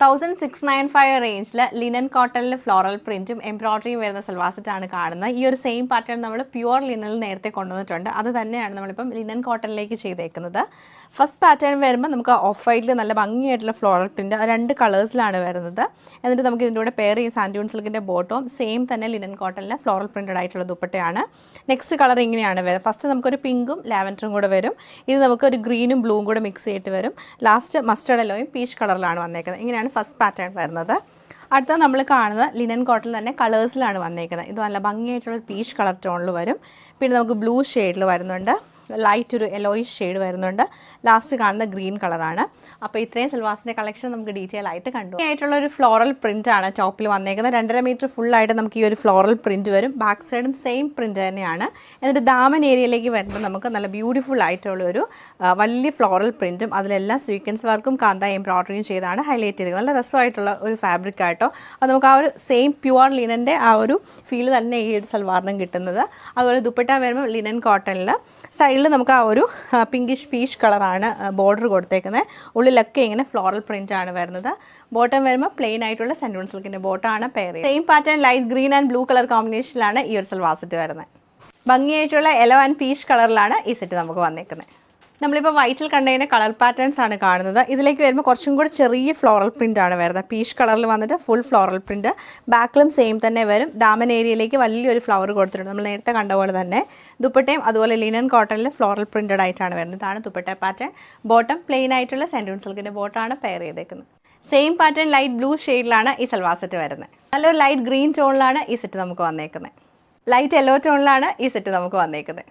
1695 റേഞ്ചിൽ ലിനൻ കോട്ടണിൽ ഫ്ലോറൽ പ്രിൻറ്റും എംബ്രോയ്ഡറിയും വരുന്ന സൽവാർ സെറ്റാണ് കാണുന്നത്. ഈ ഒരു സെയിം പാറ്റേൺ നമ്മൾ പ്യുവർ ലിനനിൽ നേരത്തെ കൊണ്ടുവന്നിട്ടുണ്ട്. അത് തന്നെയാണ് നമ്മളിപ്പം ലിനൻ കോട്ടണിലേക്ക് ചെയ്തേക്കുന്നത്. ഫസ്റ്റ് പാറ്റേൺ വരുമ്പോൾ നമുക്ക് ഓഫ് വൈറ്റിൽ നല്ല ഭംഗിയായിട്ടുള്ള ഫ്ലോറൽ പ്രിൻറ്റ്, അത് 2 കളേഴ്സിലാണ് വരുന്നത്. എന്നിട്ട് നമുക്ക് ഇതിൻ്റെ കൂടെ പെയർ ചെയ്യും സാൻഡ്യൂൺ സിൽക്കിൻ്റെ ബോട്ടവും സെയിം തന്നെ ലിനൻ കോട്ടണിലെ ഫ്ലോറൽ പ്രിൻറ്റഡ് ആയിട്ടുള്ള ദുപ്പട്ടയാണ്. നെക്സ്റ്റ് കളർ ഇങ്ങനെയാണ് വരുന്നത്. ഫസ്റ്റ് നമുക്കൊരു പിങ്കും ലാവൻഡറും കൂടെ വരും. ഇത് നമുക്കൊരു ഗ്രീനും ബ്ലൂവും കൂടെ മിക്സ് ചെയ്തിട്ട് വരും. ലാസ്റ്റ് മസ്റ്റർഡ് യെല്ലോയും പീച്ച് കളറിലാണ് വന്നേക്കുന്നത്. ഇങ്ങനെയാണ് ഫസ്റ്റ് പാറ്റേൺ വരുന്നത്. അടുത്ത നമ്മൾ കാണുന്നത് ലിനൻ കോട്ടൺ തന്നെ കളേഴ്സിലാണ് വന്നേക്കുന്നത്. ഇത് നല്ല ഭംഗിയായിട്ടുള്ള പീച്ച് കളർ ടോണിൽ വരും. പിന്നെ നമുക്ക് ബ്ലൂ ഷെയ്ഡിൽ വരുന്നുണ്ട്, ലൈറ്റ് ഒരു യെല്ലോയിഷ് ഷെയ്ഡ് വരുന്നുണ്ട്. ലാസ്റ്റ് കാണുന്ന ഗ്രീൻ കളറാണ്. അപ്പോൾ ഇത്രയും സൽവാസിൻ്റെ കളക്ഷൻ നമുക്ക് ഡീറ്റെയിൽ ആയിട്ട് കണ്ടു. ആയിട്ടുള്ളൊരു ഫ്ലോറൽ പ്രിൻ്റ് ആണ് ടോപ്പിൽ വന്നേക്കുന്നത്. 2.5 മീറ്റർ ഫുള്ളായിട്ട് നമുക്ക് ഈ ഒരു ഫ്ലോറൽ പ്രിൻറ്റ് വരും. ബാക്ക് സൈഡും സെയിം പ്രിൻറ്റ് തന്നെയാണ്. എന്നിട്ട് ദാമൻ ഏരിയയിലേക്ക് വരുമ്പോൾ നമുക്ക് നല്ല ബ്യൂട്ടിഫുൾ ആയിട്ടുള്ളൊരു വലിയ ഫ്ലോറൽ പ്രിൻറ്റും അതിലെല്ലാം സ്വീക്വൻസ് വർക്കും കാന്ത എംബ്രോയ്ഡറിയും ചെയ്താണ് ഹൈലൈറ്റ് ചെയ്തത്. നല്ല രസമായിട്ടുള്ള ഒരു ഫാബ്രിക് ആയിട്ടോ. അത് നമുക്ക് ആ ഒരു സെയിം പ്യുവർ ലിനൻ്റെ ആ ഒരു ഫീൽ തന്നെ ഈ ഒരു സൽവാറിനും കിട്ടുന്നത്. അതുപോലെ ദുപ്പട്ട വരുമ്പോൾ ലിനൻ കോട്ടണിൽ സൈഡിൽ നമുക്ക് ആ ഒരു പിങ്കിഷ് പീച്ച് കളറാണ് ബോർഡർ കൊടുത്തേക്കുന്നത്. ഉള്ളിലൊക്കെ ഇങ്ങനെ ഫ്ലോറൽ പ്രിൻ്റ് ആണ് വരുന്നത്. ബോട്ടം വരുമ്പോൾ പ്ലെയിൻ ആയിട്ടുള്ള സാൻഡൂൺ സിൽക്കിൻ്റെ ബോട്ടമാണ് പെയർ ചെയ്യുന്നത്. Same pattern light green and blue colour കോമ്പിനേഷനിലാണ് ഈ ഒരു സൽവാർ സെറ്റ് വരുന്നത്. ഭംഗിയായിട്ടുള്ള യെല്ലോ ആൻഡ് പീച്ച് കളറിലാണ് ഈ സെറ്റ് നമുക്ക് വന്നേക്കുന്നത്. നമ്മളിപ്പോൾ വൈറ്റിൽ കണ്ടതിൻ്റെ കളർ പാറ്റേൺസ് ആണ് കാണുന്നത്. ഇതിലേക്ക് വരുമ്പോൾ കുറച്ചും കൂടി ചെറിയ ഫ്ലോറൽ പ്രിൻ്റ് ആണ് വരുന്നത്. പീച്ച് കളറിൽ വന്നിട്ട് ഫുൾ ഫ്ലോറൽ പ്രിൻറ്റ്. ബാക്കിലും സെയിം തന്നെ വരും. ദാമൻ ഏരിയയിലേക്ക് വലിയൊരു ഫ്ലവർ കൊടുത്തിട്ടുണ്ട്, നമ്മൾ നേരത്തെ കണ്ട പോലെ തന്നെ. ദുപ്പട്ടയും അതുപോലെ ലിനൻ കോട്ടണിൽ ഫ്ലോറൽ പ്രിൻറ്റഡ് ആയിട്ടാണ് വരുന്നത്. ഇതാണ് ദുപ്പട്ട പാറ്റേൺ. ബോട്ടം പ്ലെയിൻ ആയിട്ടുള്ള സാൻഡൂൺ സിൽക്കിൻ്റെ ബോട്ടമാണ് പെയർ ചെയ്തേക്കുന്നത്. സെയിം പാറ്റേൺ ലൈറ്റ് ബ്ലൂ ഷെയ്ഡിലാണ് ഈ സൽവാർ സെറ്റ് വരുന്നത്. നല്ലൊരു ലൈറ്റ് ഗ്രീൻ ടോണിലാണ് ഈ സെറ്റ് നമുക്ക് വന്നേക്കുന്നത്. ലൈറ്റ് യെല്ലോ ടോണിലാണ് ഈ സെറ്റ് നമുക്ക് വന്നേക്കുന്നത്.